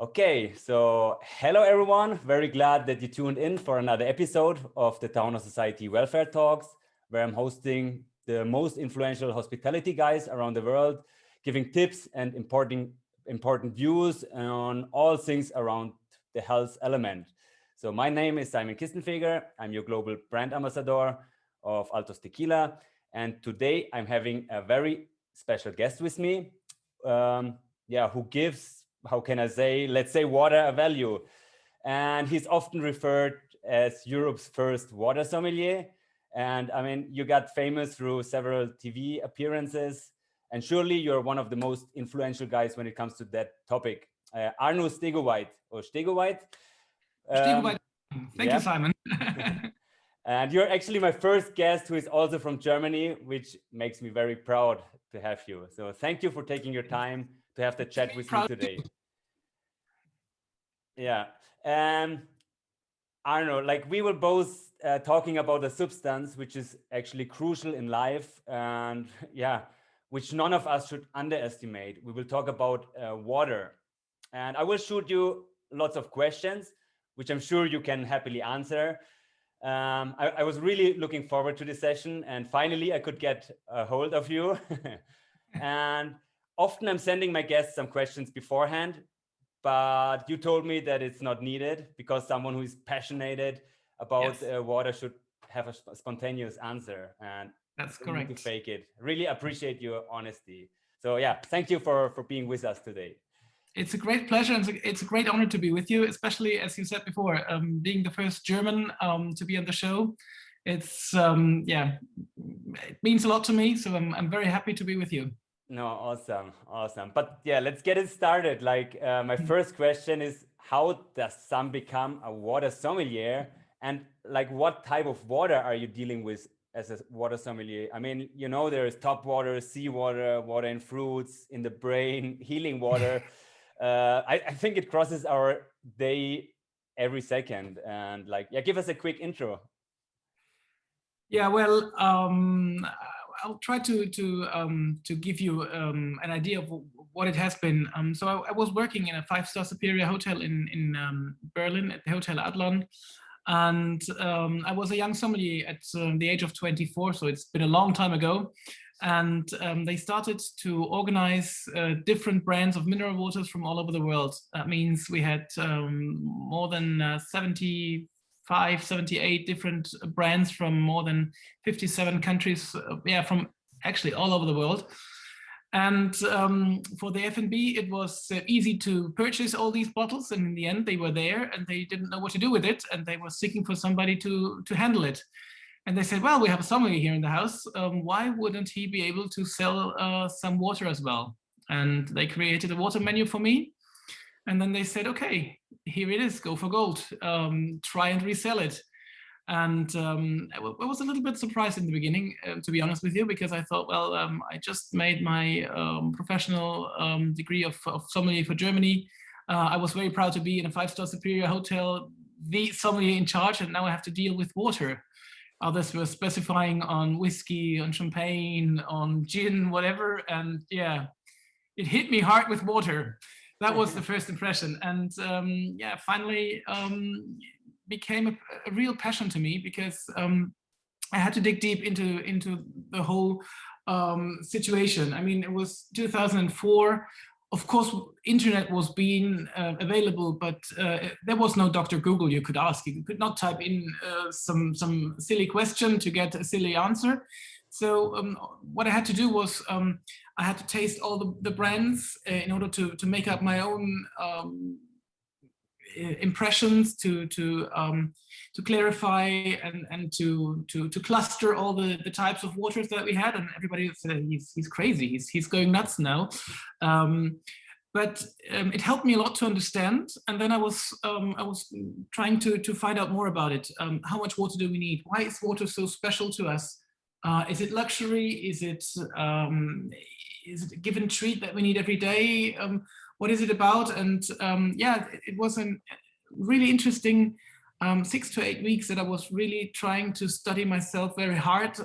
Okay, so hello everyone. Very glad that you tuned in for another episode of the TAHONA Society Welfare Talks, where I'm hosting the most influential hospitality guys around the world, giving tips and important views on all things around the health element. So my name is Simon Kistenfeger. I'm your global brand ambassador of ALTOS Tequila. And today I'm having a very special guest with me, who gives, how can I say, let's say water a value. And he's often referred as Europe's first water sommelier. And I mean, you got famous through several TV appearances. And surely you're one of the most influential guys when it comes to that topic. Arno Steguweit, or Steguweit. Steguweit. Thank you, Simon. And you're actually my first guest who is also from Germany, which makes me very proud to have you. So thank you for taking your time to have the chat with me today. Yeah. Arno, like we were both talking about a substance which is actually crucial in life and which none of us should underestimate. We will talk about water. And I will shoot you lots of questions, which I'm sure you can happily answer. I was really looking forward to this session, and finally I could get a hold of you. And often I'm sending my guests some questions beforehand, but you told me that it's not needed because someone who is passionate about water should have a spontaneous answer, and that's correct. Need to fake it. Really appreciate your honesty. So yeah, thank you for being with us today. It's a great pleasure and it's a great honor to be with you, especially as you said before, being the first German to be on the show. It's it means a lot to me, so I'm very happy to be with you. No, awesome. But yeah, let's get it started. Like my first question is, how does some become a water sommelier, and like what type of water are you dealing with as a water sommelier? I mean, you know, there is top water, seawater, water in fruits, in the brain, healing water. I think it crosses our day every second. And like, give us a quick intro. Yeah, well, I'll try to give you an idea of what it has been. So I was working in a 5-star superior hotel in Berlin at the Hotel Adlon. And I was a young sommelier at the age of 24, so it's been a long time ago. And they started to organize different brands of mineral waters from all over the world. That means we had more than 75, 78 different brands from more than 57 countries, from actually all over the world. And for the F&B, it was easy to purchase all these bottles. And in the end, they were there and they didn't know what to do with it. And they were seeking for somebody to handle it. And they said, well, we have a sommelier here in the house. Why wouldn't he be able to sell some water as well? And they created a water menu for me. And then they said, okay, here it is, go for gold. Try and resell it. And I was a little bit surprised in the beginning, to be honest with you, because I thought, well, I just made my professional degree of sommelier for Germany. I was very proud to be in a 5-star superior hotel, the sommelier in charge, and now I have to deal with water. Others were specifying on whiskey, on champagne, on gin, whatever. And yeah, it hit me hard with water. That was the first impression. And finally, became a real passion to me because I had to dig deep into the whole situation. I mean, it was 2004. Of course, internet was being available, but there was no Dr. Google you could ask. You could not type in some silly question to get a silly answer. So what I had to do was I had to taste all the brands in order to make up my own impressions, to clarify and to cluster all the types of waters that we had. And everybody said he's crazy, he's going nuts now. But it helped me a lot to understand. And then I was trying to find out more about it. How much water do we need? Why is water so special to us? Is it luxury? Is it a given treat that we need every day? What is it about? And it was a really interesting 6 to 8 weeks that I was really trying to study myself very hard,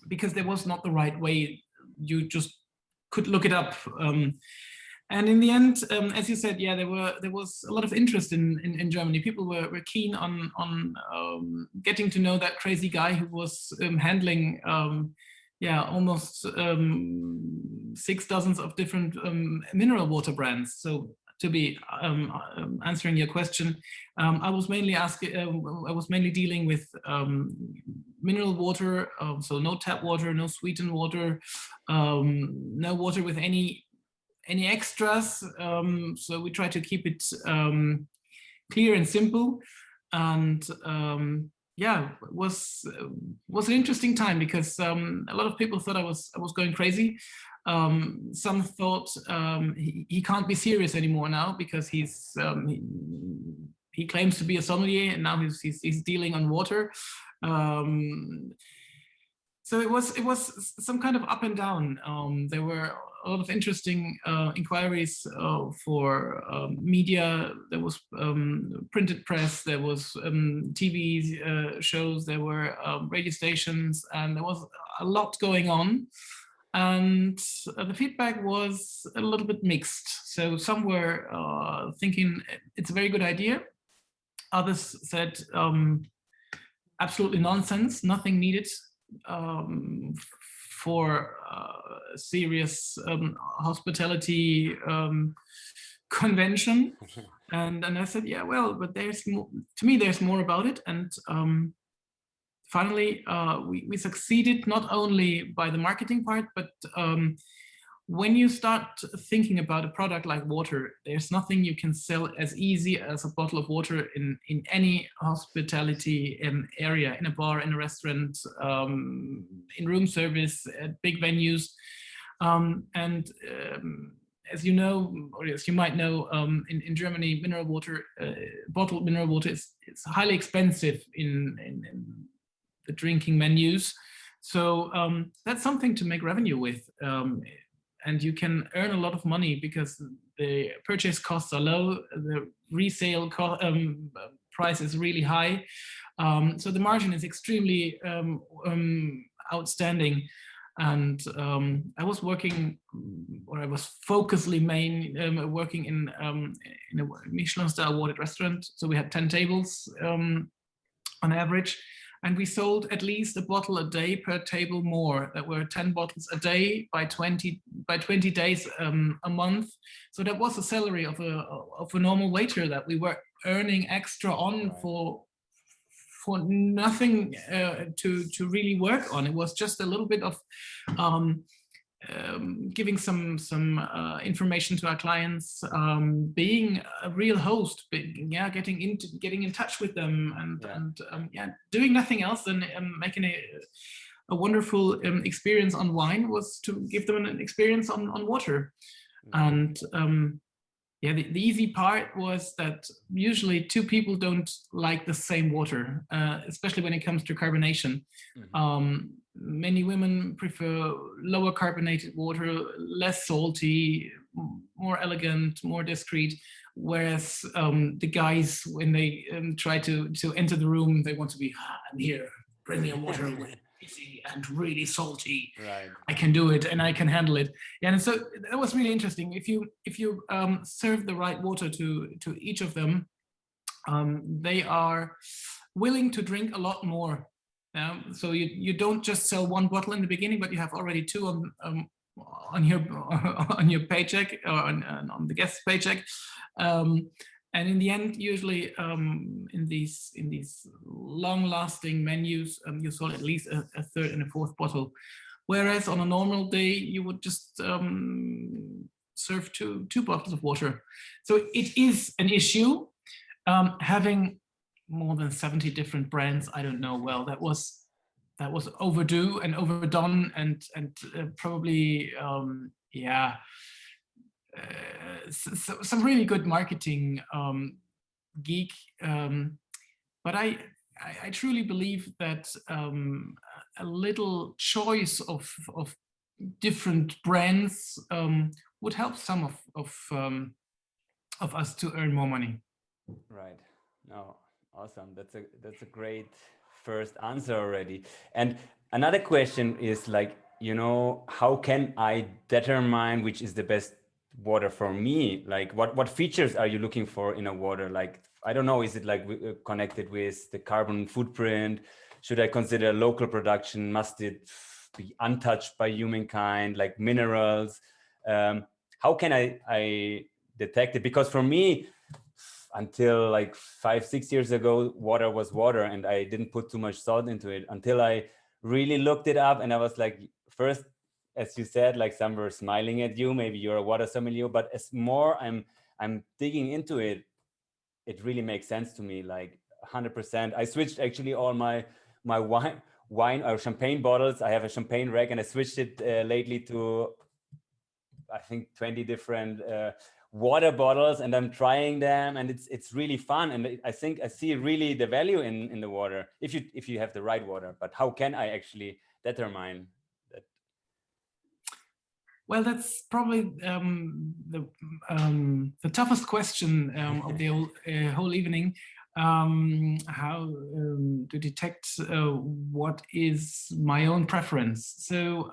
because there was not the right way. You just could look it up. And in the end, as you said, yeah, there was a lot of interest in Germany. People were keen on getting to know that crazy guy who was handling almost 6 dozens of different mineral water brands. So to be answering your question, I was mainly dealing with mineral water, so no tap water, no sweetened water, no water with any extras. So we try to keep it clear and simple. And yeah, it was an interesting time because a lot of people thought I was going crazy. Some thought he can't be serious anymore now because he claims to be a sommelier and now he's dealing on water. So it was some kind of up and down. There were a lot of interesting inquiries for media. There was printed press, there was TV shows, there were radio stations, and there was a lot going on. And the feedback was a little bit mixed. So some were thinking it's a very good idea. Others said absolutely nonsense, nothing needed for serious hospitality convention. And I said, yeah, well, but there's more, to me, there's more about it. And finally, we succeeded not only by the marketing part, but when you start thinking about a product like water, there's nothing you can sell as easy as a bottle of water in any hospitality area, in a bar, in a restaurant, in room service, at big venues. As you know, or as you might know, in Germany, mineral water, bottled mineral water is highly expensive in the drinking menus. So that's something to make revenue with. And you can earn a lot of money because the purchase costs are low, the resale price is really high. So the margin is extremely outstanding. And I was working, or I was focusedly working in a Michelin star awarded restaurant. So we had 10 tables on average. And we sold at least a bottle a day per table more. That were 10 bottles a day by 20 days a month. So that was the salary of a normal waiter that we were earning extra on for nothing to really work on. It was just a little bit of giving some information to our clients, being a real host, getting in touch with them, and doing nothing else than making a wonderful experience on wine was to give them an experience on water. And the easy part was that usually two people don't like the same water, especially when it comes to carbonation. Many women prefer lower carbonated water, less salty, more elegant, more discreet. Whereas the guys, when they try to enter the room, they want to be, I'm here, bring me a water with easy and really salty. Right. I can do it and I can handle it. And so that was really interesting. If you serve the right water to each of them, they are willing to drink a lot more. So you don't just sell one bottle in the beginning, but you have already two on your paycheck or on the guest's paycheck. And in the end, usually in these long-lasting menus, you sold at least a third and a fourth bottle. Whereas on a normal day, you would just serve two bottles of water. So it is an issue. Having more than 70 different brands, I don't know. Well, that was overdue and overdone, and probably some really good marketing geek. But I truly believe that a little choice of different brands would help some of us to earn more money. Right. No, awesome. That's a great first answer already. And another question is like, how can I determine which is the best water for me? Like what features are you looking for in a water? Like, I don't know, is it like connected with the carbon footprint? Should I consider local production? Must it be untouched by humankind, like minerals? How can I detect it? Because for me, until like 5-6 years ago, water was water, and I didn't put too much thought into it until I really looked it up. And I was like, first, as you said, like some were smiling at you, maybe you're a water sommelier, but as more I'm digging into it, it really makes sense to me, like 100%. I switched actually all my wine or champagne bottles. I have a champagne rack, and I switched it lately to, I think, 20 different water bottles, and I'm trying them, and it's really fun. And I think I see really the value in the water if you have the right water. But how can I actually determine that? Well, that's probably the toughest question of the whole evening. How to detect what is my own preference. So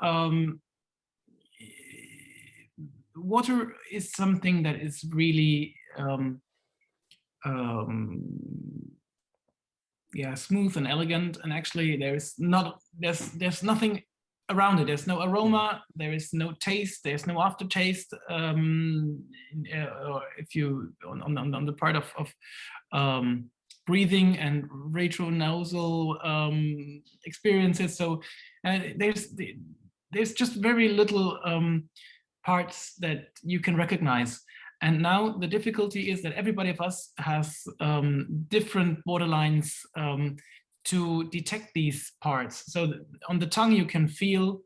water is something that is really yeah, smooth and elegant, and actually there's nothing around it. There's no aroma, there is no taste, there's no aftertaste. Or if you on the part of breathing and retronasal experiences. So there's just very little parts that you can recognize. And now the difficulty is that everybody of us has different borderlines to detect these parts. So on the tongue, you can feel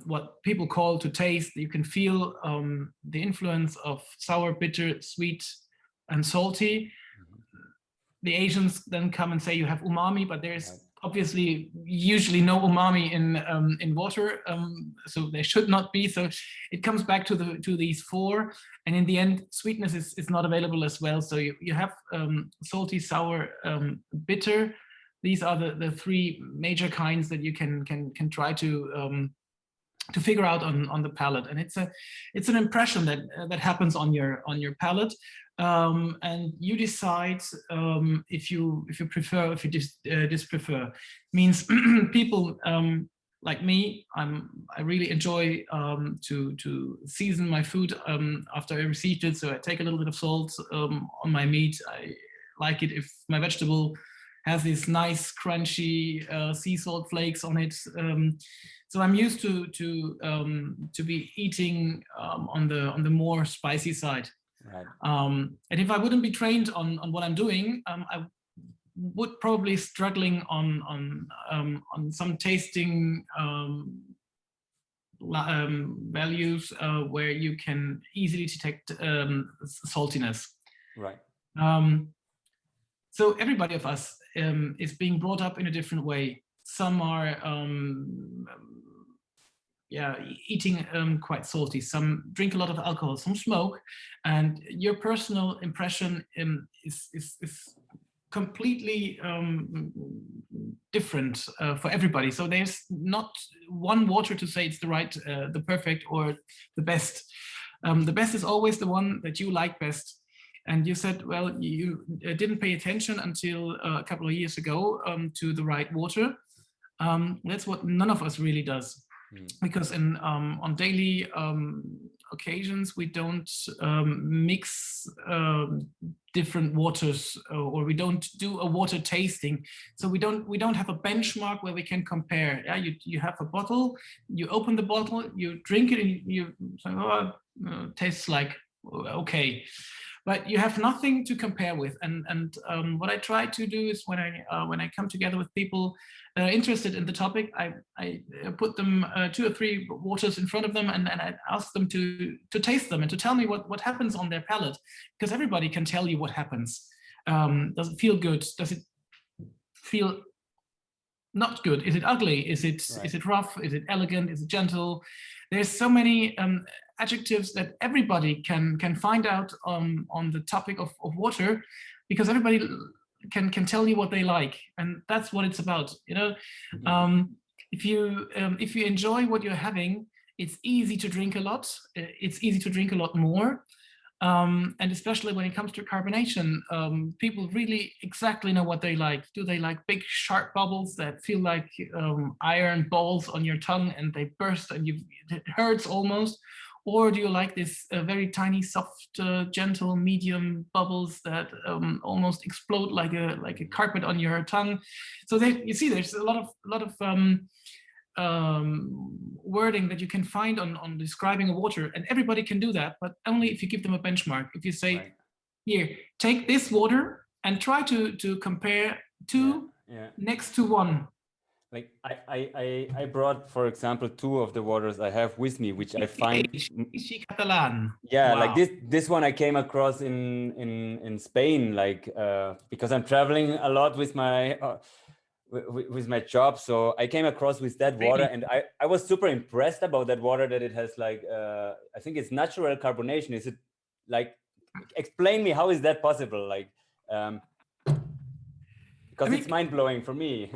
what people call to taste. You can feel the influence of sour, bitter, sweet, and salty. The Asians then come and say you have umami, but there's obviously usually no umami in water, so there should not be. So it comes back to these four, and in the end, sweetness is not available as well. So you have salty, sour, bitter. These are the three major kinds that you can try to figure out on the palate, and it's an impression that happens on your palate. And you decide if you prefer, if you disprefer. Means people like me, I really enjoy to season my food after I received it. So I take a little bit of salt on my meat. I like it if my vegetable has these nice crunchy sea salt flakes on it. So I'm used to be eating on the more spicy side. Right. And if I wouldn't be trained on what I'm doing, I would probably struggling on some tasting values where you can easily detect saltiness. Right. So everybody of us is being brought up in a different way. Some are eating quite salty, some drink a lot of alcohol, some smoke, and your personal impression is completely different for everybody. So there's not one water to say it's the right, the perfect, or the best. The best is always the one that you like best. And you said, well, you didn't pay attention until a couple of years ago to the right water. That's what none of us really does. Because on daily occasions, we don't mix different waters, or we don't do a water tasting. So we don't have a benchmark where we can compare. Yeah, you have a bottle, you open the bottle, you drink it, and you say, oh, tastes like okay. But you have nothing to compare with. And what I try to do is when I come together with people interested in the topic, I put them 2 or 3 waters in front of them, and I ask them to taste them and to tell me what happens on their palate, because everybody can tell you what happens. Does it feel good? Does it feel not good? Is it ugly? Is it rough? Is it elegant? Is it gentle? There's so many adjectives that everybody can find out on the topic of water, because everybody can tell you what they like, and that's what it's about. You know, if you enjoy what you're having, It's easy to drink a lot. It's easy to drink a lot more. And especially when it comes to carbonation, people really exactly know what they like. Do they like big sharp bubbles that feel like iron balls on your tongue and they burst and it hurts almost? Or do you like this very tiny, soft, gentle, medium bubbles that almost explode like a carpet on your tongue? So you see, there's a lot of wording that you can find on describing a water, and everybody can do that, but only if you give them a benchmark. If you say, right, here, take this water and try to compare two next to one. Like I brought, for example, two of the waters I have with me, which I find wow. Like this one I came across in Spain, like because I'm traveling a lot with my job, so I came across with that water, and I was super impressed about that water, that it has like I think it's natural carbonation. Is it like, explain me, how is that possible? Like because it's mind-blowing for me.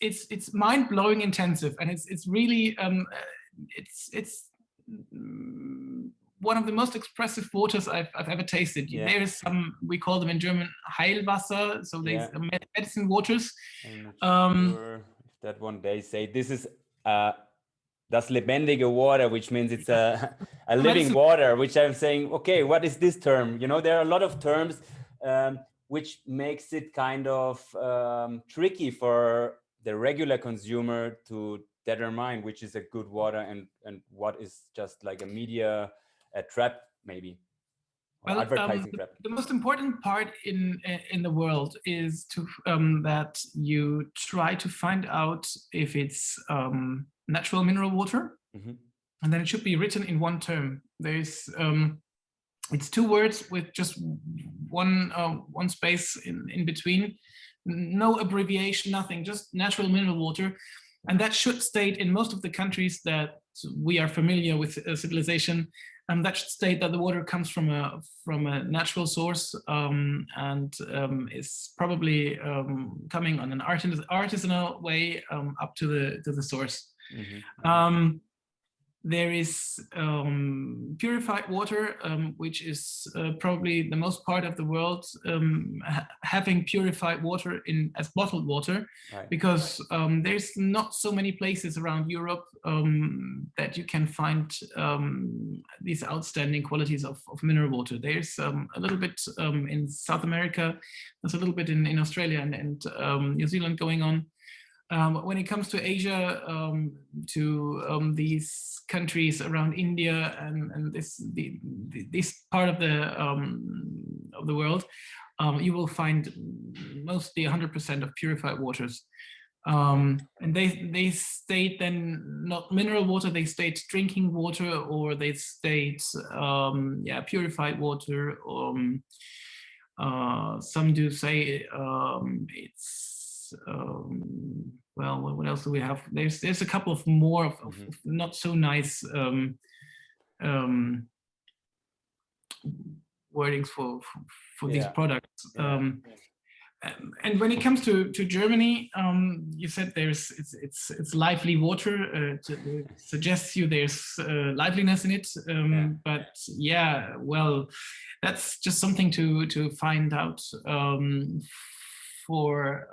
It's mind-blowing intensive, and it's really it's one of the most expressive waters I've ever tasted. There's some, we call them in German Heilwasser, so there's medicine waters. I'm not sure if that one, they say this is das lebendige water, which means it's a living water, which I'm saying, okay, what is this term? You know, there are a lot of terms which makes it kind of tricky for the regular consumer to determine which is a good water and what is just like a media trap, maybe. Well, advertising trap. The most important part in the world is to that you try to find out if it's natural mineral water, and then it should be written in one term. There's it's two words with just one space in between, no abbreviation, nothing, just natural mineral water. And that should state in most of the countries that we are familiar with civilization, that should state that the water comes from a natural source, and is probably coming on an artisanal way up to the source. There is purified water, which is probably the most part of the world having purified water as bottled water, right, because there's not so many places around Europe that you can find these outstanding qualities of mineral water. There's a little bit in South America, there's a little bit in Australia and New Zealand going on. When it comes to Asia, to these countries around India and this part of the world, you will find mostly 100% of purified waters. And they state then not mineral water, they state drinking water, or they state purified water. Some do say it's well, what else do we have? There's a couple of more of not so nice wordings for these products. And when it comes to Germany, you said it's lively water. It suggests you there's liveliness in it. But yeah, well, that's just something to find out for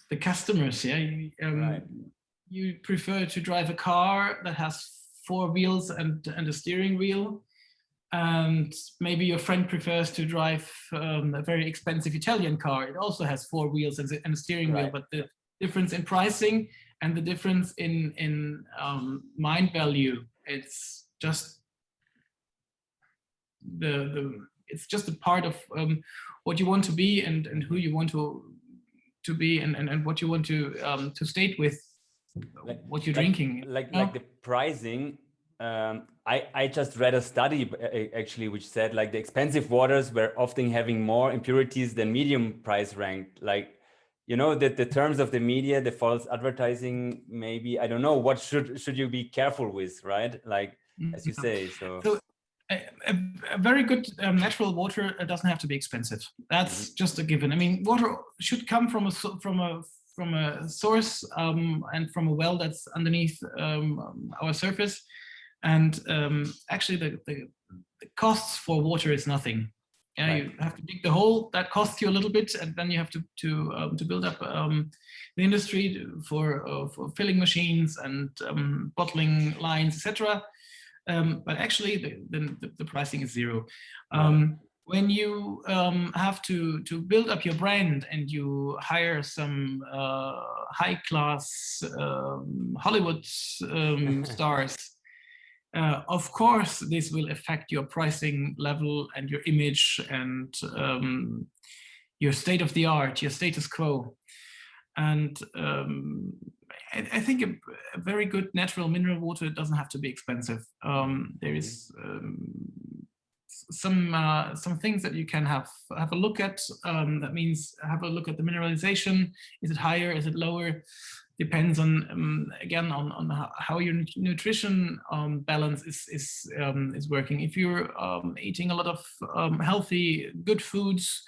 the customers. Right. You prefer to drive a car that has 4 wheels and a steering wheel, and maybe your friend prefers to drive a very expensive Italian car. It also has 4 wheels and a steering wheel, but the difference in pricing and the difference in mind value, it's just it's just a part of what you want to be and who you want to be and what you want to state with what you're drinking. Like the pricing. I just read a study actually which said like the expensive waters were often having more impurities than medium price ranked. Like, you know, that the terms of the media, the false advertising, maybe, I don't know, what should you be careful with, right? Like, as you say, so a very good natural water doesn't have to be expensive. That's just a given. I mean, water should come from a a source and from a well that's underneath our surface. And actually, the costs for water is nothing. Yeah, right. You have to dig the hole. That costs you a little bit, and then you have to build up the industry for filling machines and bottling lines, etc. But actually, the pricing is zero. When you have to build up your brand and you hire some high-class Hollywood stars, of course, this will affect your pricing level and your image and your state of the art, your status quo. And I think a very good natural mineral water doesn't have to be expensive. There is some things that you can have a look at. That means have a look at the mineralization. Is it higher? Is it lower? Depends on again on how your nutrition balance is working. If you're eating a lot of healthy, good foods,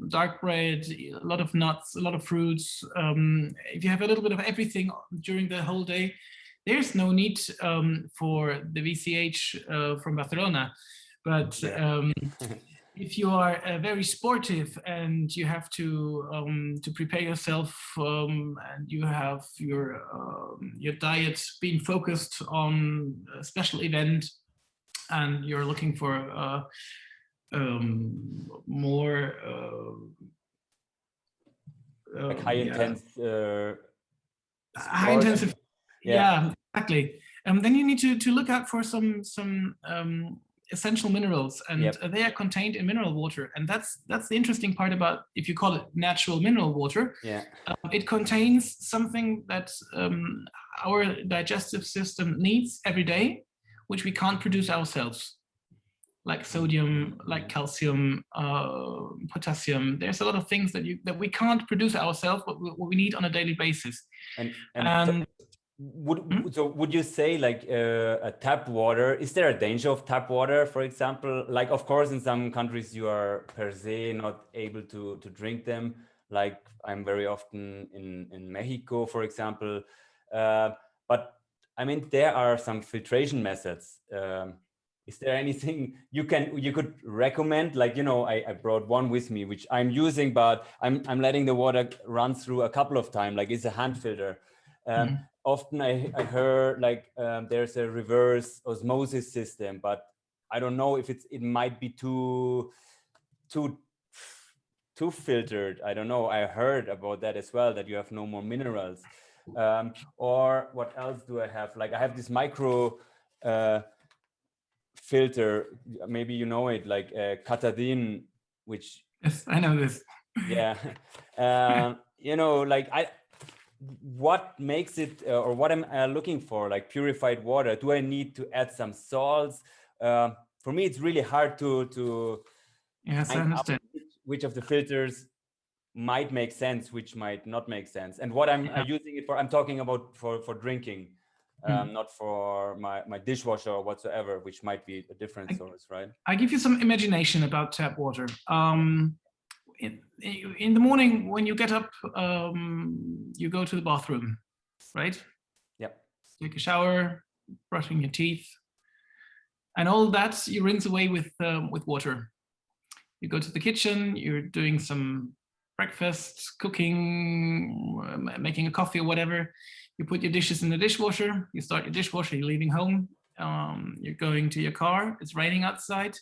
dark bread, a lot of nuts, a lot of fruits. If you have a little bit of everything during the whole day, there's no need for the VCH from Barcelona. But if you are very sportive and you have to prepare yourself and you have your diet being focused on a special event, and you're looking for more like high intense, high intensive, yeah, exactly. Then you need to look out for some essential minerals, and they are contained in mineral water, and that's the interesting part about, if you call it natural mineral water. It contains something that our digestive system needs every day, which we can't produce ourselves, like sodium, like calcium, potassium. There's a lot of things that we can't produce ourselves, but we need on a daily basis. And would you say, like a tap water, is there a danger of tap water, for example? Like, of course, in some countries you are per se not able to drink them. Like I'm very often in Mexico, for example. But I mean, there are some filtration methods. Is there anything you could recommend? Like, you know, I brought one with me, which I'm using, but I'm letting the water run through a couple of times. Like it's a hand filter. Often I heard like there's a reverse osmosis system, but I don't know if it might be too filtered. I don't know. I heard about that as well, that you have no more minerals. Or what else do I have? Like I have this micro filter, maybe you know it, like Katadin, which, yes, I know this. Yeah. You know, like what makes it, or what am I looking for, like purified water? Do I need to add some salts? For me, it's really hard to yes, I understand which of the filters might make sense, which might not make sense, and what I'm using it for. I'm talking about for drinking, not for my dishwasher or whatsoever, which might be a different source, right? I give you some imagination about tap water. In the morning when you get up, you go to the bathroom, right? Yep. Take a shower, brushing your teeth, and all that you rinse away with water. You go to the kitchen, you're doing some breakfast, cooking, making a coffee or whatever. You put your dishes in the dishwasher, you start your dishwasher, you're leaving home, you're going to your car, it's raining outside.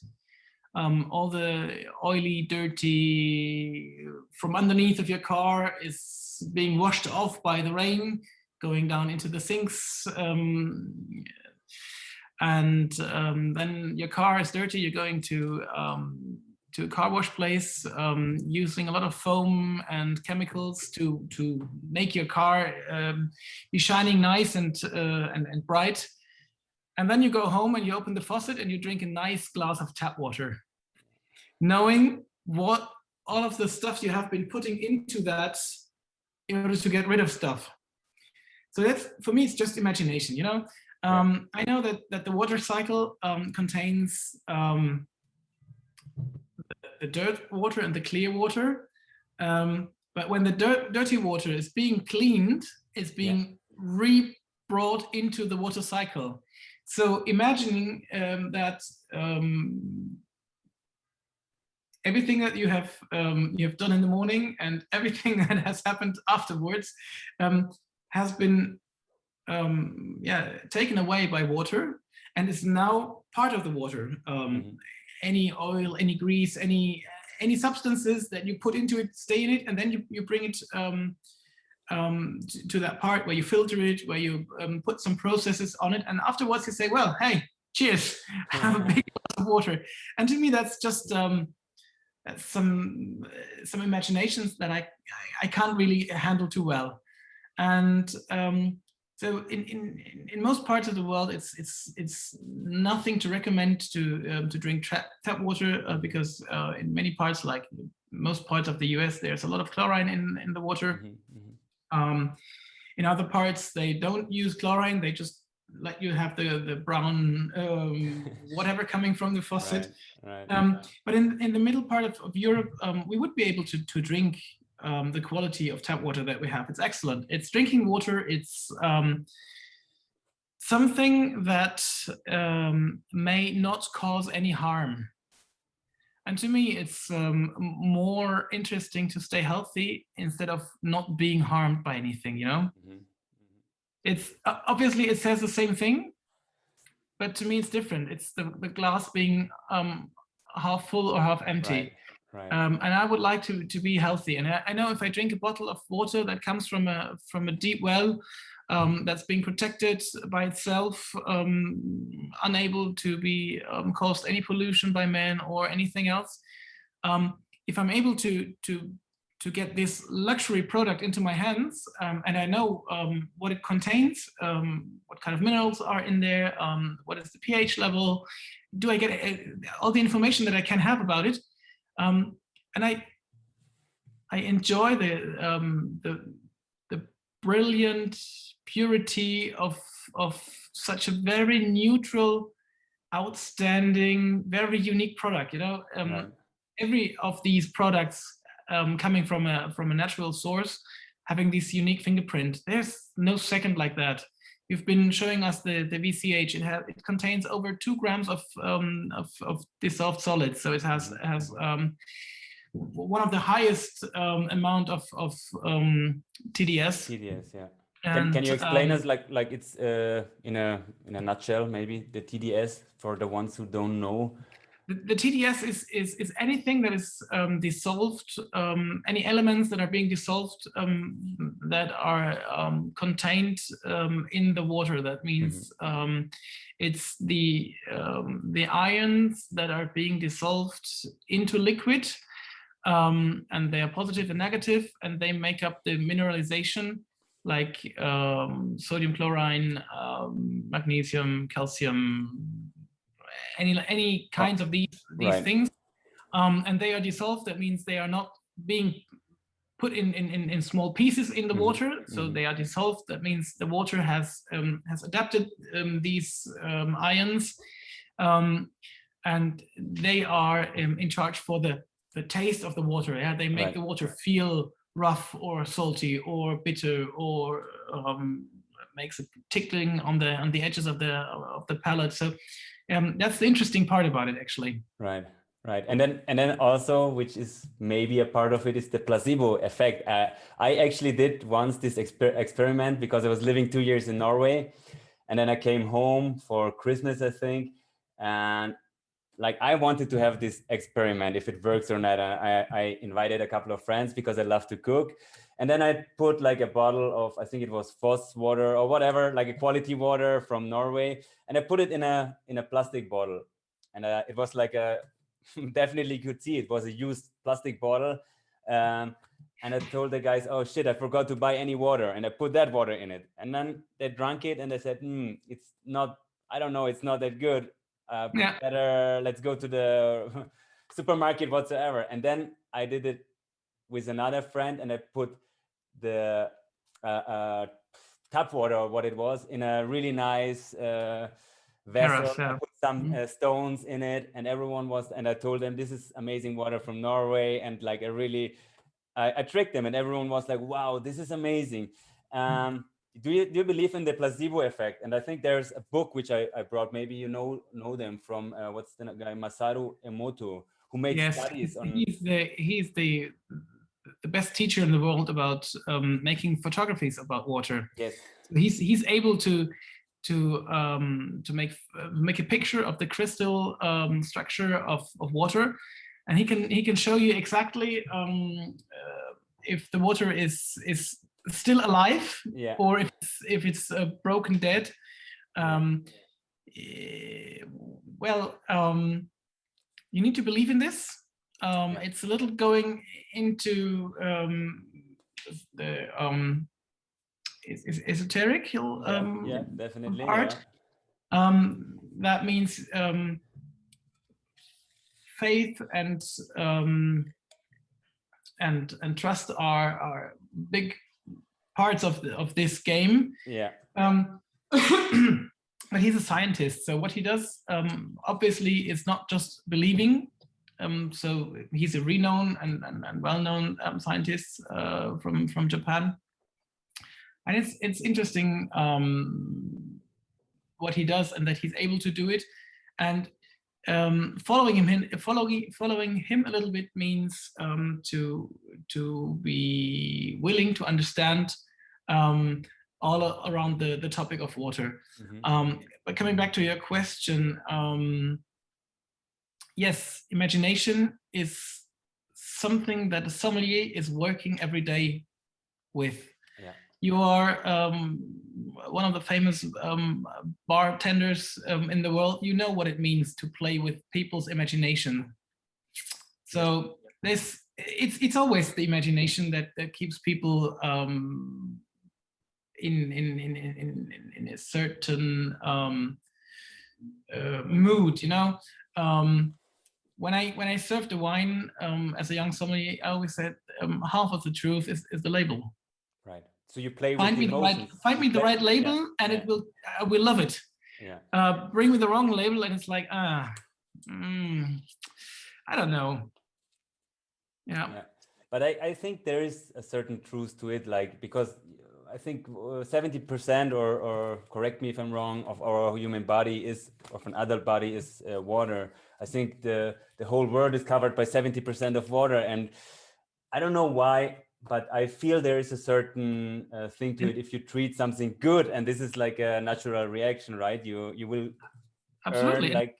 All the oily, dirty from underneath of your car is being washed off by the rain, going down into the sinks. And then your car is dirty, you're going to a car wash place, using a lot of foam and chemicals to make your car be shining nice and bright. And then you go home and you open the faucet and you drink a nice glass of tap water, knowing what all of the stuff you have been putting into that in order to get rid of stuff. So that's, for me, it's just imagination, you know? I know that the water cycle contains the dirt water and the clear water, but But when the dirty water is being cleaned, it's being re-brought into the water cycle. So imagining that everything that you have done in the morning and everything that has happened afterwards has been taken away by water and is now part of the water. Any oil, any grease, any substances that you put into it stay in it, and then you bring it to that part where you filter it, where you put some processes on it, and afterwards you say, well, hey, cheers, have a big glass of water. And to me, that's just some imaginations that I can't really handle too well. And so in most parts of the world, it's nothing to recommend to drink tap water because in many parts, like most parts of the US, there's a lot of chlorine in the water. In other parts, they don't use chlorine; they just let you have the brown whatever coming from the faucet. But in the middle part of Europe, we would be able to drink the quality of tap water that we have. It's excellent. It's drinking water. It's something that may not cause any harm. And to me, it's more interesting to stay healthy instead of not being harmed by anything, you know? It's obviously it says the same thing, but to me it's different. It's the glass being half full or half empty. And I would like to be healthy. And I know if I drink a bottle of water that comes from a deep well that's being protected by itself, unable to be caused any pollution by man or anything else, if I'm able to get this luxury product into my hands, and I know what it contains, what kind of minerals are in there, what is the pH level, do I get all the information that I can have about it, and I enjoy the brilliant purity of such a very neutral, outstanding, very unique product. You know, every of these products coming from a natural source, having this unique fingerprint. There's no second like that. You've been showing us the VCH. It contains over 2 grams of dissolved solids. So it has one of the highest amount of TDS. TDS, yeah. Can you explain us like it's in a nutshell maybe the TDS for the ones who don't know? The TDS is anything that is dissolved, any elements that are being dissolved that are contained in the water. That means it's the ions that are being dissolved into liquid, and they are positive and negative, and they make up the mineralization, like sodium chlorine, magnesium, calcium, any kinds of these things, and they are dissolved. That means they are not being put in small pieces in the water. So they are dissolved. That means the water has adapted these ions, and they are in charge for the taste of the water. Yeah, they make the water feel rough or salty or bitter, or makes a tickling on the edges of the palate. So that's the interesting part about it, actually. Right. And then also, which is maybe a part of it, is the placebo effect. I actually did once this experiment because I was living 2 years in Norway, and then I came home for Christmas, I think, and like I wanted to have this experiment if it works or not. I invited a couple of friends because I love to cook, and then I put like a bottle of, I think it was Foss water or whatever, like a quality water from Norway, and I put it in a plastic bottle, and it was like a definitely you could see it was a used plastic bottle, and I told the guys, oh shit, I forgot to buy any water, and I put that water in it, and then they drank it and they said, it's not, I don't know, it's not that good. Better let's go to the supermarket whatsoever. And then I did it with another friend, and I put the tap water, or what it was, in a really nice vessel. I put some stones in it, and everyone was, and I told them this is amazing water from Norway, and like I tricked them, and everyone was like, wow, this is amazing. Do you believe in the placebo effect? And I think there's a book which I brought, maybe you know them from, what's the guy, Masaru Emoto, who made studies on... He's the best teacher in the world about making photographies about water. Yes. So he's able to make a picture of the crystal structure of water, and he can show you exactly if the water is still alive, yeah, or if it's broken dead. Well, you need to believe in this. It's a little going into the esoteric definitely part. That means faith and trust are big parts of this game. But he's a scientist, so what he does obviously is not just believing. So he's a renowned and well-known scientist from Japan, and it's interesting what he does, and that he's able to do it. And following him a little bit means to be willing to understand all around the topic of water. But coming back to your question, yes, imagination is something that a sommelier is working every day with. You are one of the famous bartenders in the world. You know what it means to play with people's imagination. So it's always the imagination that keeps people in a certain mood, you know. When I served the wine as a young sommelier, I always said half of the truth is the label. Right. So you play with the emotions. Find me the right label, and I will love it. Bring me the wrong label, and it's like I don't know. But I think there is a certain truth to it, like, because I think 70%, or correct me if I'm wrong, of our human body is, of an adult body is water. I think the whole world is covered by 70% of water, and I don't know why, but I feel there is a certain thing to it. If you treat something good, and this is like a natural reaction, right? You will absolutely earn, like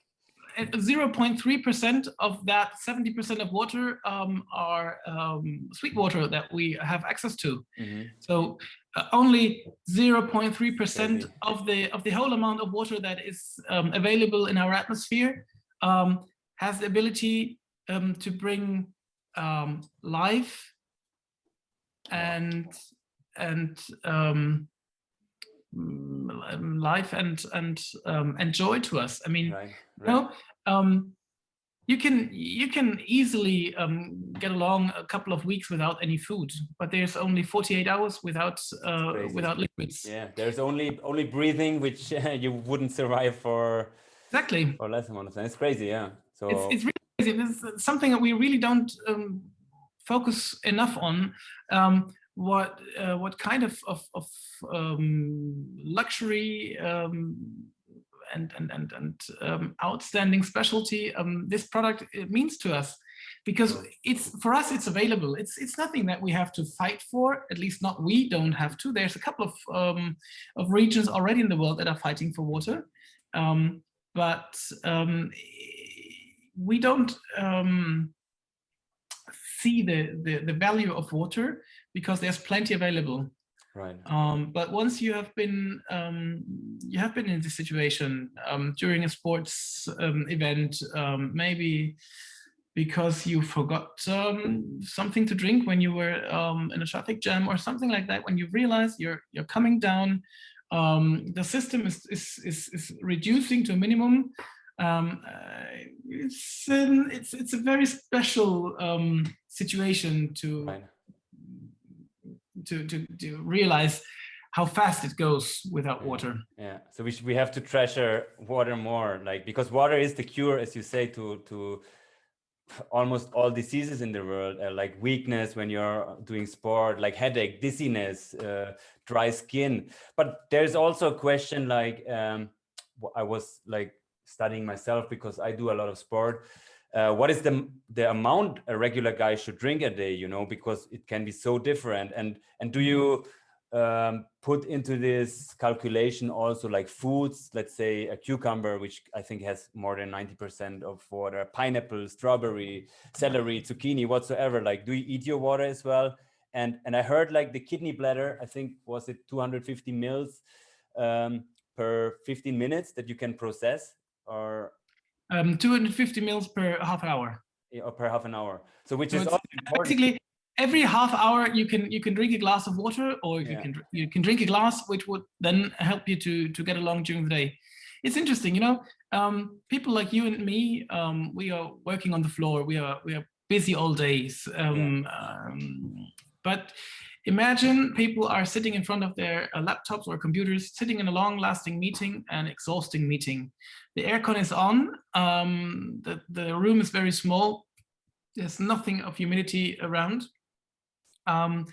0.3% of that 70% of water are sweet water that we have access to. So only 0.3% of the whole amount of water that is available in our atmosphere has the ability to bring life and life and joy to us. I mean, you know, you can easily get along a couple of weeks without any food, but there's only 48 hours without liquids. There's only breathing, which you wouldn't survive for less amount of time. It's crazy. So it's really crazy. This is something that we really don't focus enough on. What kind of luxury and outstanding specialty this product means to us, because for us it's available. It's nothing that we have to fight for. At least not we don't have to. There's a couple of regions already in the world that are fighting for water, but we don't see the value of water because there's plenty available. But once you have been in this situation during a sports event, maybe because you forgot something to drink when you were in a traffic jam or something like that, when you realize you're coming down, the system is reducing to a minimum. It's a very special situation to realize how fast it goes without water. So we have to treasure water more, like, because water is the cure, as you say, to almost all diseases in the world, like weakness when you're doing sport, like headache, dizziness, dry skin. But there's also a question like, I was like studying myself because I do a lot of sport. What is the amount a regular guy should drink a day, you know, because it can be so different. And do you put into this calculation also like foods, let's say a cucumber, which I think has more than 90% of water, pineapple, strawberry, celery, zucchini, whatsoever, like do you eat your water as well? And I heard like the kidney bladder, I think, was it 250 mils per 15 minutes that you can process, or 250 mils per half hour. or per half an hour. So which So is it's also important. basically every half hour you can drink a glass of water, or you can drink a glass, which would then help you to get along during the day. It's interesting, you know, people like you and me, we are working on the floor. We are busy all days. But imagine people are sitting in front of their laptops or computers, sitting in a long-lasting meeting, an exhausting meeting. The aircon is on. The room is very small. There's nothing of humidity around. And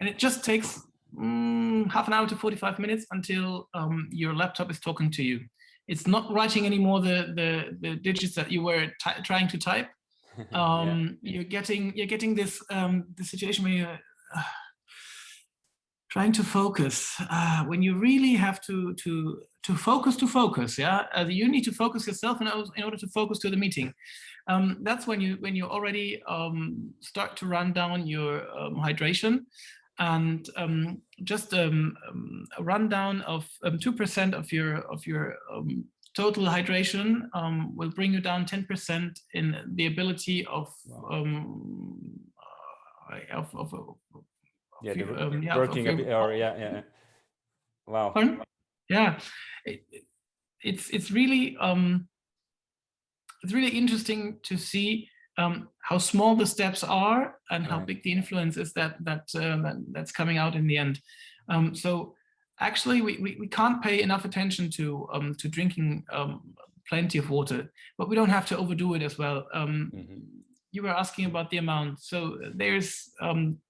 it just takes half an hour to 45 minutes until your laptop is talking to you. It's not writing anymore the digits that you were trying to type. You're getting this the situation where you're trying to focus. When you really have to focus, you need to focus yourself in order to focus to the meeting. That's when you already start to run down your hydration, and just a rundown of 2% of your total hydration will bring you down 10% in the ability of working a bit, or wow. Pardon? Yeah, it's really interesting to see how small the steps are and how big the influence is that's coming out in the end. So actually, we can't pay enough attention to drinking plenty of water, but we don't have to overdo it as well. You were asking about the amount. So there's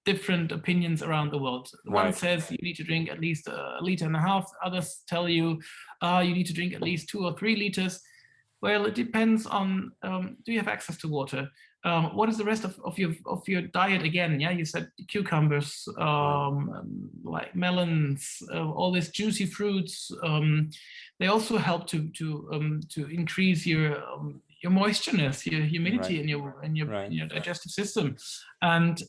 different opinions around the world. One says you need to drink at least 1.5 liters. Others tell you you need to drink at least 2 or 3 liters. Well, it depends on do you have access to water? What is the rest of your diet again? Yeah, you said cucumbers, like melons, all these juicy fruits. They also help to increase your moistureness, your humidity in your digestive system. And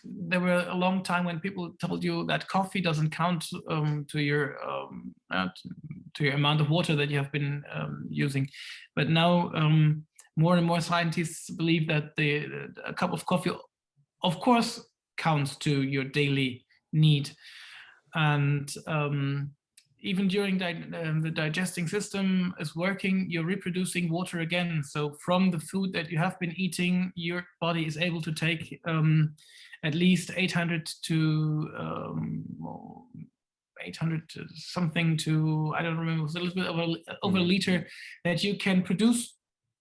there were a long time when people told you that coffee doesn't count to your amount of water that you have been using. But now more and more scientists believe that a cup of coffee, of course, counts to your daily need. And even during the digesting system is working, you're reproducing water again. So from the food that you have been eating, your body is able to take at least 800 something to, I don't remember, it was a little bit over a liter that you can produce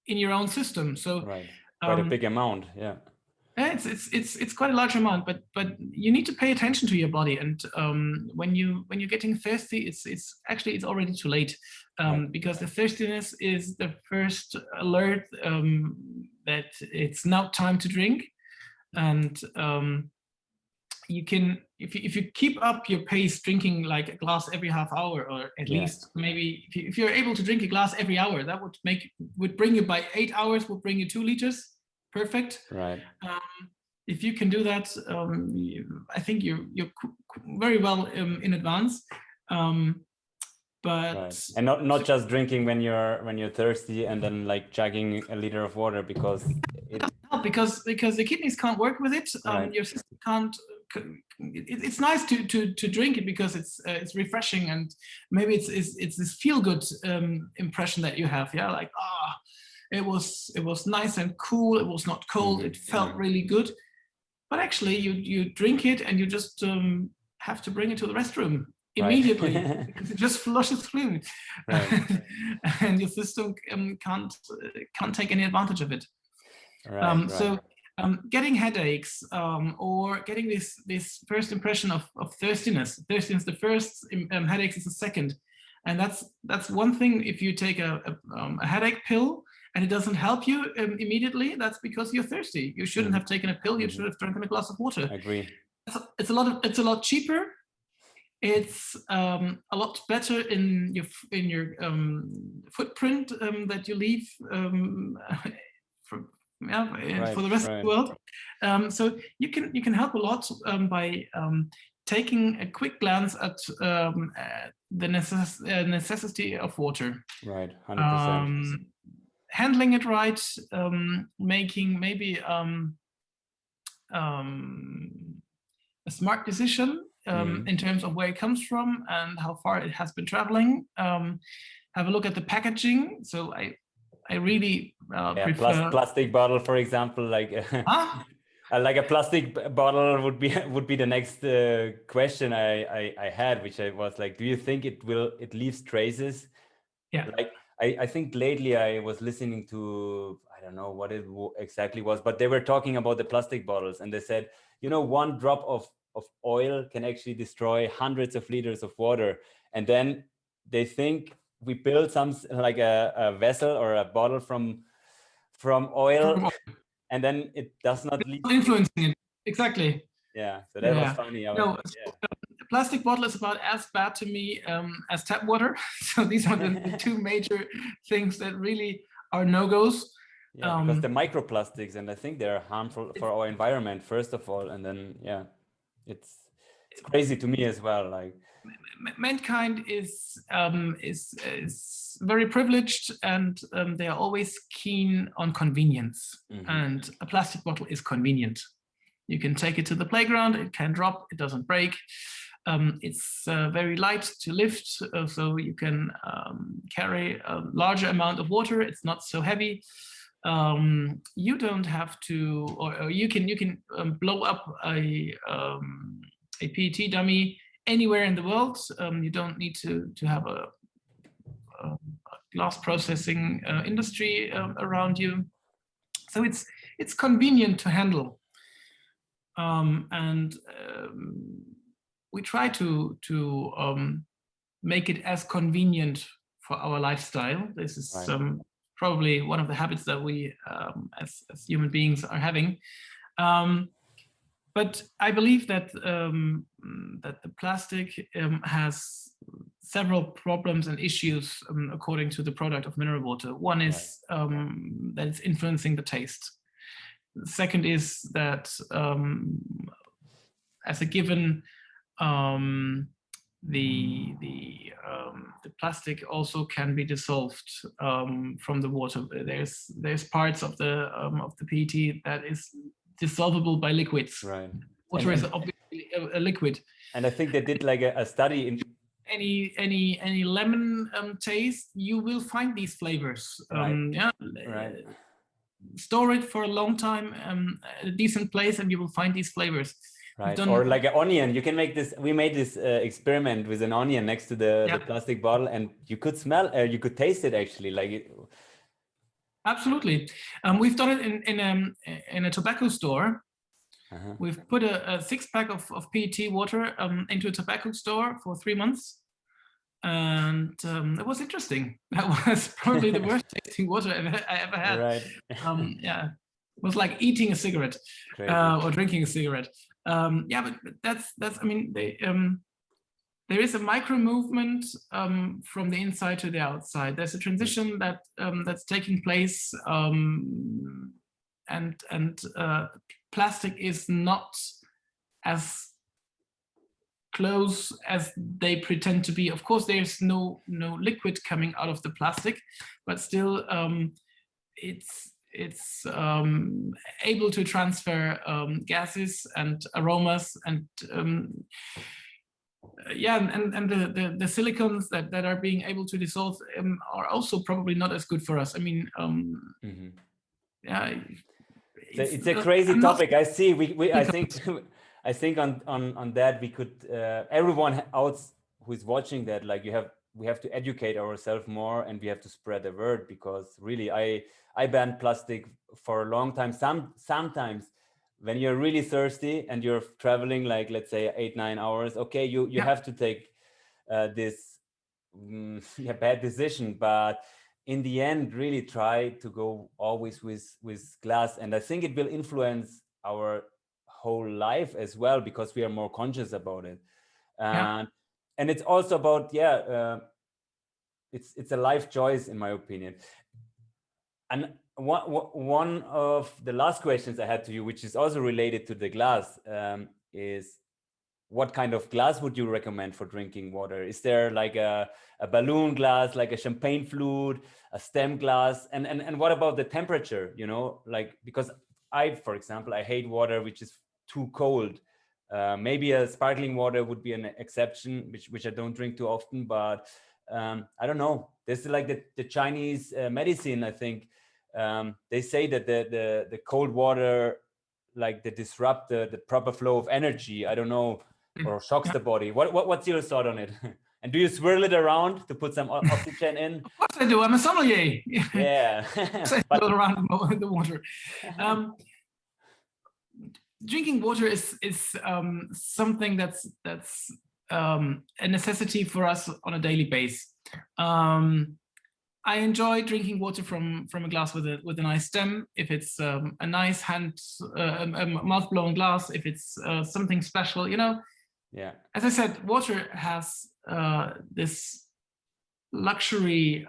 in your own system. So quite a big amount, yeah. It's quite a large amount, but you need to pay attention to your body. And when you're getting thirsty, it's already too late, because the thirstiness is the first alert that it's now time to drink. And you can, if you keep up your pace, drinking like a glass every half hour, or at least maybe if you're able to drink a glass every hour, that would bring you by 8 hours, would bring you 2 liters. Perfect. Right. If you can do that, I think you're very well in advance. But and not just drinking when you're thirsty and then like chugging a liter of water, because because the kidneys can't work with it. Your system can't. It's nice to drink it because it's refreshing, and maybe it's this feel good impression that you have. Yeah, like it was nice and cool. It was not cold. It felt really good. But actually, you drink it and you just have to bring it to the restroom immediately because it just flushes through, and your system can't take any advantage of it. So getting headaches or getting this first impression of thirstiness. The first, headaches is the second, and that's one thing. If you take a headache pill and it doesn't help you immediately, that's because you're thirsty. You shouldn't have taken a pill. You should have drunken a glass of water. I agree. It's a lot cheaper. It's a lot better in your footprint that you leave for the rest of the world. So you can help a lot by taking a quick glance at the necessity of water. Right, 100%. Handling it right, making maybe a smart decision in terms of where it comes from and how far it has been traveling. Have a look at the packaging. So I really prefer plastic bottle, for example, like like a plastic bottle would be the next question I had, which I was like, do you think it leaves traces? Yeah. Like I think lately I was listening to, I don't know what it exactly was, but they were talking about the plastic bottles, and they said, you know, one drop of oil can actually destroy hundreds of liters of water. And then they think we build some like a vessel or a bottle from oil, and then it does not leave. Influencing it. Exactly. Yeah, so that was funny. The plastic bottle is about as bad to me as tap water. So these are the two major things that really are no-goes. Yeah, because the microplastics, and I think they're harmful for our environment, first of all, and then it's crazy to me as well. Like mankind is very privileged, and they are always keen on convenience. And a plastic bottle is convenient. You can take it to the playground, it can drop, it doesn't break. It's very light to lift, so you can carry a larger amount of water. It's not so heavy. You don't have to, or you can blow up a PET dummy anywhere in the world. You don't need to have a glass processing industry around you. So it's convenient to handle. And we try to make it as convenient for our lifestyle. This is probably one of the habits that we as human beings are having. But I believe that that the plastic has several problems and issues according to the product of mineral water. One is that it's influencing the taste. The second is that as a given, the plastic also can be dissolved from the water. There's parts of the PET that is dissolvable by liquids. Right. Water is obviously a liquid. And I think they did like a study in any lemon taste, you will find these flavors. Store it for a long time at a decent place, and you will find these flavors. Right. Or like an onion. You can make this. We made this experiment with an onion next to the plastic bottle, and you could smell, you could taste it actually. Like it. Absolutely. We've done it in a tobacco store. We've put a 6-pack of PET water into a tobacco store for 3 months. And it was interesting. That was probably the worst tasting water I ever had. Right. It was like eating a cigarette or drinking a cigarette. But that's. I mean, there is a micro movement from the inside to the outside. There's a transition that's taking place, and plastic is not as close as they pretend to be. Of course, there's no liquid coming out of the plastic, but still, it's able to transfer gases and aromas, and the silicones that are being able to dissolve are also probably not as good for us. I mean, it's a crazy topic. I see. I think on that we could everyone else who's watching that, like, you have we have to educate ourselves more, and we have to spread the word, because really I banned plastic for a long time. Sometimes when you're really thirsty and you're traveling, like let's say 8-9 hours, okay, you have to take this bad decision, but in the end, really try to go always with glass. And I think it will influence our whole life as well, because we are more conscious about it. And it's also about it's a life choice, in my opinion. And one of the last questions I had to you, which is also related to the glass, is what kind of glass would you recommend for drinking water? Is there like a balloon glass, like a champagne flute, a stem glass? And what about the temperature, you know, like, because for example, I hate water which is too cold. Maybe a sparkling water would be an exception, which I don't drink too often, but I don't know. This is like the Chinese medicine, I think. They say that the cold water, like, they disrupt the proper flow of energy. I don't know, or shocks the body. What's your thought on it? And do you swirl it around to put some oxygen in? Of course I do. I'm a sommelier. Yeah. I go around the water. Drinking water is something that's a necessity for us on a daily basis. I enjoy drinking water from a glass with a nice stem. If it's a nice mouth-blowing glass, if it's something special, you know. Yeah. As I said, water has this luxury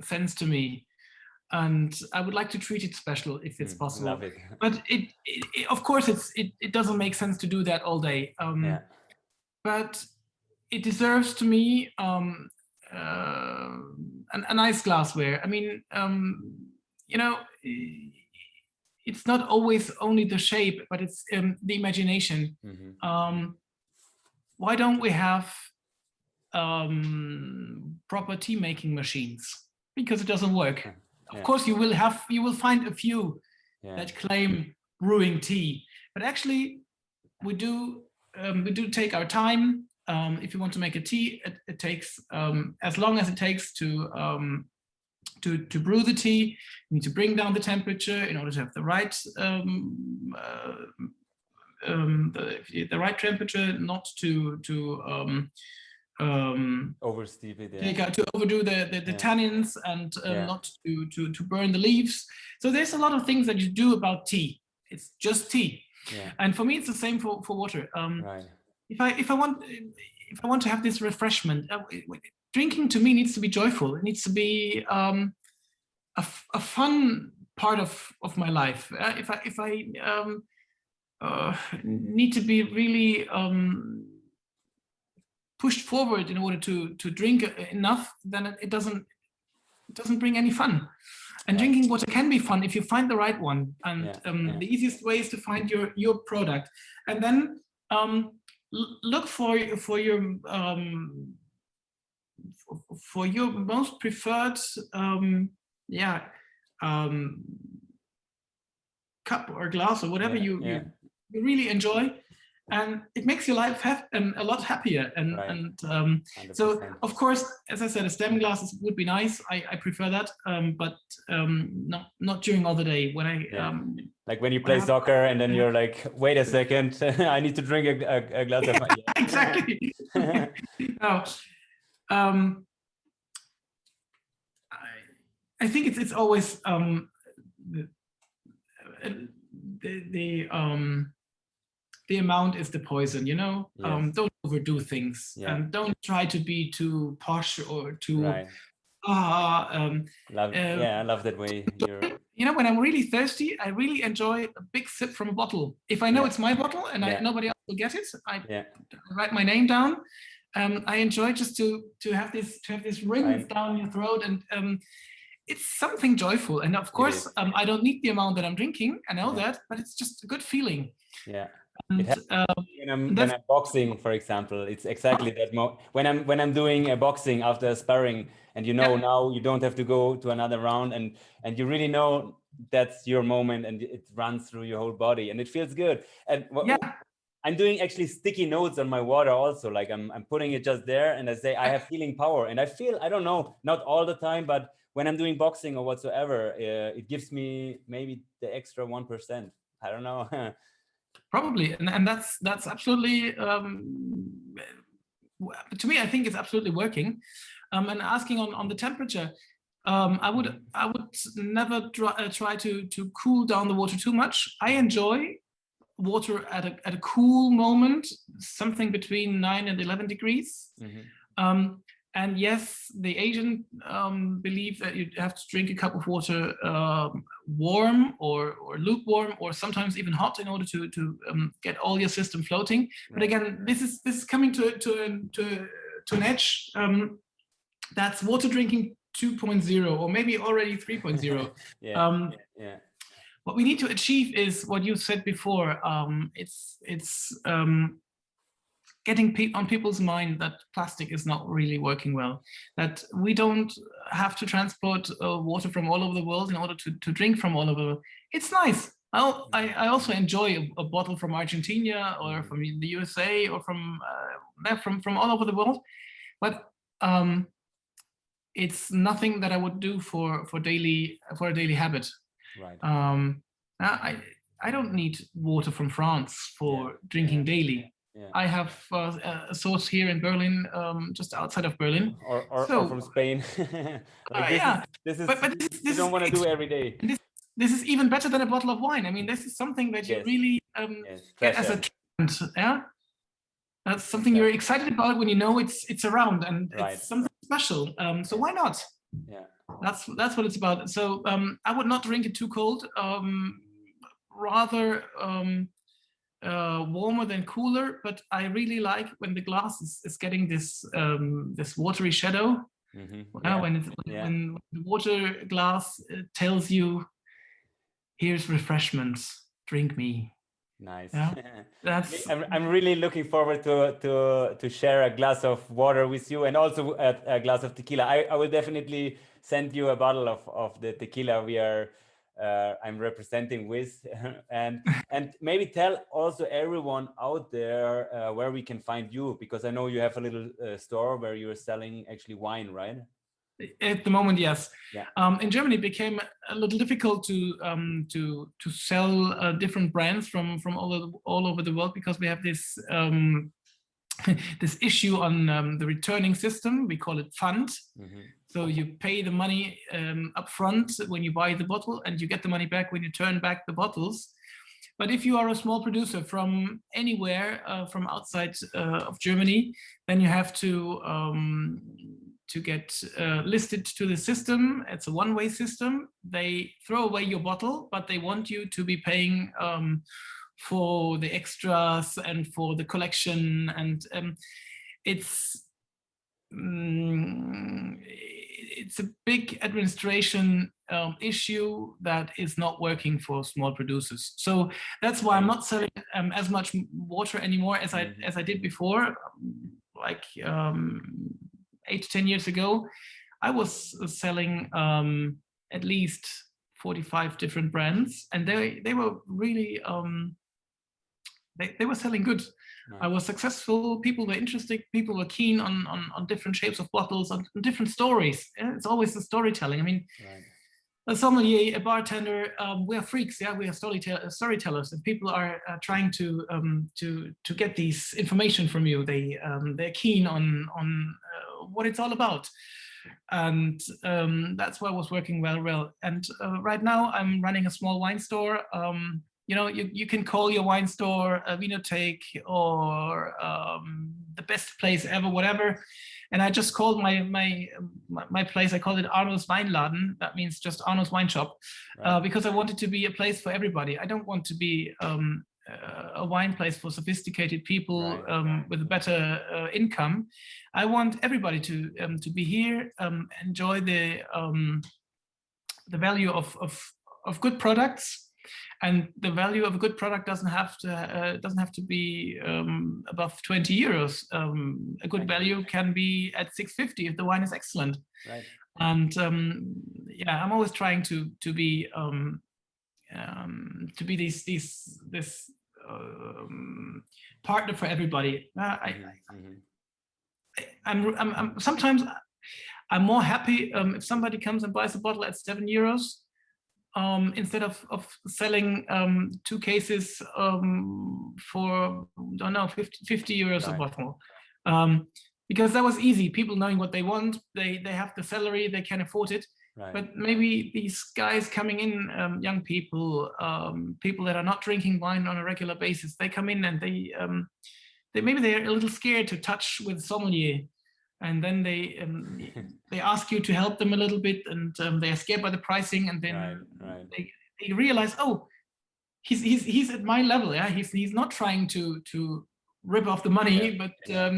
sense to me, and I would like to treat it special if it's possible. Love it. But it of course, it doesn't make sense to do that all day. But it deserves, to me, a nice glassware. I mean, you know, it's not always only the shape, but it's the imagination. Why don't we have proper tea making machines? Because it doesn't work. Of course, you will find a few that claim brewing tea, but actually, we do take our time. If you want to make a tea, it takes as long as it takes to brew the tea. You need to bring down the temperature in order to have the right the right temperature, not to oversteep it, to overdo the tannins, and not to burn the leaves. So there's a lot of things that you do about tea. It's just tea. And for me, it's the same for water. If I want to have this refreshment, drinking to me needs to be joyful. It needs to be a fun part of my life. If I need to be really pushed forward in order to drink enough, then it doesn't bring any fun. And drinking water can be fun if you find the right one. And the easiest way is to find your product, and then look for your most preferred cup or glass or whatever you really enjoy, and it makes your life a lot happier. And so, of course, as I said, a stem glass would be nice. I prefer that, but not during all the day. When I like when you play soccer and then you're like, wait a second, I need to drink a glass of wine. Exactly. No, I think it's always the amount is the poison, you know. Don't overdo things, and don't try to be too posh or too I love that way. You know, when I'm really thirsty, I really enjoy a big sip from a bottle. If I know it's my bottle and nobody else will get it, I write my name down. I enjoy just to have this ring down your throat, and it's something joyful. And of course, I don't need the amount that I'm drinking. I know that, but it's just a good feeling. And, when I'm boxing, for example, it's exactly that. When I'm doing a boxing after a sparring, and now you don't have to go to another round, and you really know that's your moment, and it runs through your whole body, and it feels good. And I'm doing actually sticky notes on my water also. Like I'm putting it just there, and I say I have healing power, and I feel, I don't know, not all the time, but when I'm doing boxing or whatsoever, it gives me maybe the extra 1%. I don't know. Probably, and that's absolutely, to me, I think it's absolutely working. And asking on the temperature, I would never try to cool down the water too much. I enjoy water at a cool moment, something between 9 and 11 degrees. And yes, the Asian believe that you have to drink a cup of water warm or lukewarm, or sometimes even hot, in order to get all your system floating. But again, this is coming to an edge. That's water drinking 2.0, or maybe already 3.0. What we need to achieve is what you said before. It's getting on people's mind that plastic is not really working well, that we don't have to transport water from all over the world in order to drink from all over the world. It's nice. I also enjoy a bottle from Argentina or from the USA or from all over the world, but it's nothing that I would do for a daily habit. Right. I don't need water from France for drinking daily. I have a source here in Berlin, just outside of Berlin, or from Spain. This is you don't want to do every day. This is even better than a bottle of wine. I mean, this is something that you really get as a trend. Yeah, that's something you're excited about when you know it's around, and it's something special. So why not? Yeah, that's what it's about. So I would not drink it too cold. Rather warmer than cooler, but I really like when the glass is getting this this watery shadow. When the water glass tells you, here's refreshments, drink me. Nice. That's I'm really looking forward to share a glass of water with you, and also a glass of tequila. I will definitely send you a bottle of the tequila we are I'm representing with, and maybe tell also everyone out there where we can find you, because I know you have a little store where you're selling actually wine, right? At the moment, yes. In Germany, it became a little difficult to sell different brands from all over the world, because we have this this issue on the returning system. We call it fund. So you pay the money up front when you buy the bottle, and you get the money back when you turn back the bottles. But if you are a small producer from anywhere from outside of Germany, then you have to get listed to the system. It's a one-way system. They throw away your bottle, but they want you to be paying for the extras and for the collection, and it's a big administration issue that is not working for small producers. So that's why I'm not selling as much water anymore as I did before. Like 8 to 10 years ago, I was selling at least 45 different brands, and they were really they were selling good. I was successful. People were interested. People were keen on different shapes of bottles, on different stories. It's always the storytelling. I mean, a sommelier, a bartender, we are freaks. Yeah, we are storytellers, and people are trying to get these information from you. They're keen on what it's all about, and that's why I was working well. And right now I'm running a small wine store. You know, you can call your wine store a Vinothek or the best place ever, whatever. And I just called my place, I called it Arno's Weinladen. That means just Arno's Wine Shop, because I wanted to be a place for everybody. I don't want to be a wine place for sophisticated people with a better income. I want everybody to be here, enjoy the value of good products. And the value of a good product doesn't have to be above 20 euros. A good value can be at 6.50 if the wine is excellent. And yeah, I'm always trying to be this partner for everybody. I'm sometimes I'm more happy if somebody comes and buys a bottle at €7 instead of selling 2 cases for, I don't know, 50 euros a bottle. Because that was easy. People knowing what they want, they have the salary, they can afford it. Right. But maybe these guys coming in, young people, people that are not drinking wine on a regular basis, they come in and they maybe they're a little scared to touch with sommelier, and then they ask you to help them a little bit, and they are scared by the pricing, and then they realize, oh, he's at my level, yeah. He's not trying to rip off the money, but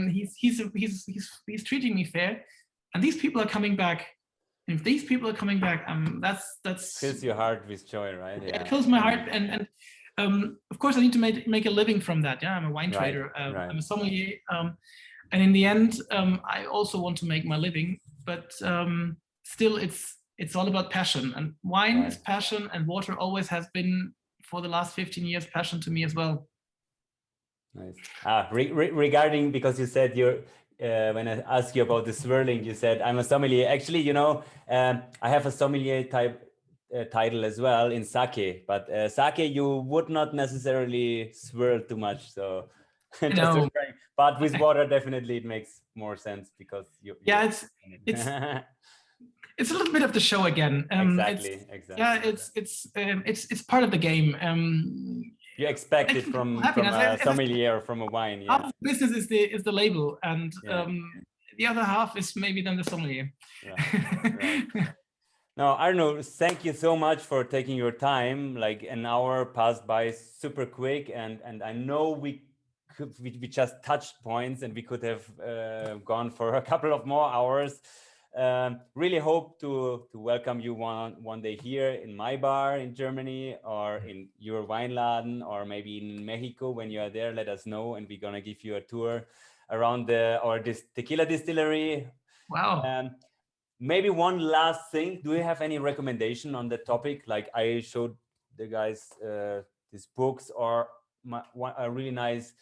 he's treating me fair, and these people are coming back. And if these people are coming back, that's fills your heart with joy, right? Yeah. It fills my heart, and of course I need to make a living from that. Yeah, I'm a wine trader. I'm a sommelier, and in the end, I also want to make my living. But still, it's all about passion, and wine is passion, and water always has been, for the last 15 years, passion to me as well. Nice. Regarding, because you said you're. When I asked you about the swirling, you said I'm a sommelier. Actually, you know, I have a sommelier type title as well in sake, but sake you would not necessarily swirl too much. So, but with water, definitely it makes more sense because it's a little bit of the show again. Exactly. Yeah, it's part of the game. You expect it from a sommelier or from a wine. Yeah. Half of the business is the label, and the other half is maybe then the sommelier. Right. Now, Arno, thank you so much for taking your time. Like an hour passed by super quick, and I know we just touched points, and we could have gone for a couple of more hours. Really hope to welcome you one day here in my bar in Germany, or in your Weinladen, or maybe in Mexico. When you are there, let us know, and we're gonna give you a tour around this tequila distillery. Wow. Maybe one last thing. Do you have any recommendation on the topic? Like I showed the guys these books, or a really nice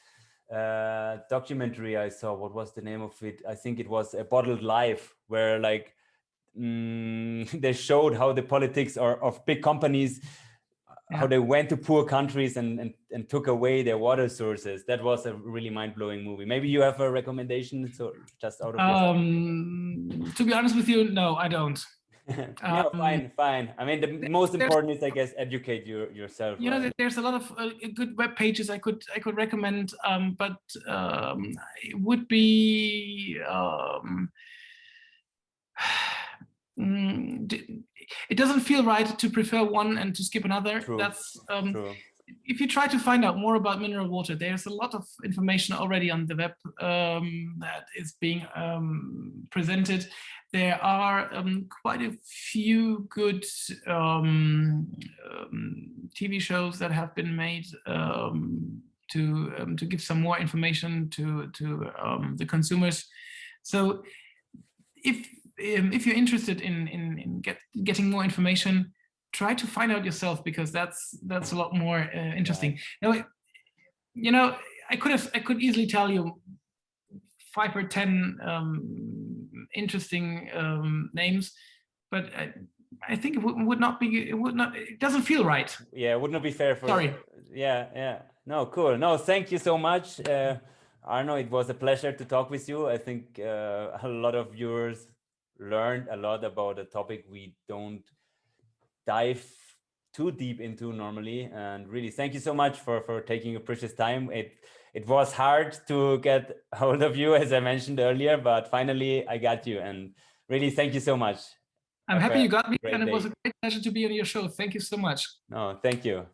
documentary I saw. What was the name of it? I think it was A Bottled Life, where like they showed how the politics of big companies, how they went to poor countries and took away their water sources. That was a really mind-blowing movie. Maybe you have a recommendation, so just out of to be honest with you, no, I don't. No, fine. I mean, the most important is, I guess, educate yourself. You know, there's a lot of good web pages I could recommend, but it would be it doesn't feel right to prefer one and to skip another. True. That's True. If you try to find out more about mineral water, there's a lot of information already on the web that is being presented. There are quite a few good TV shows that have been made to give some more information to the consumers. So if you're interested in getting more information, try to find out yourself, because that's a lot more interesting. Now, you know, I could easily tell you 5 or 10 interesting names, but I think it doesn't feel right. Yeah, it would not be fair for. Sorry. Yeah. No, cool. No, thank you so much, Arno. It was a pleasure to talk with you. I think a lot of viewers learned a lot about a topic we don't dive too deep into normally, and really thank you so much for taking your precious time. It was hard to get hold of you, as I mentioned earlier, but finally I got you, and really thank you so much. I'm happy you got me, and it was a great pleasure to be on your show. Thank you so much. No, thank you.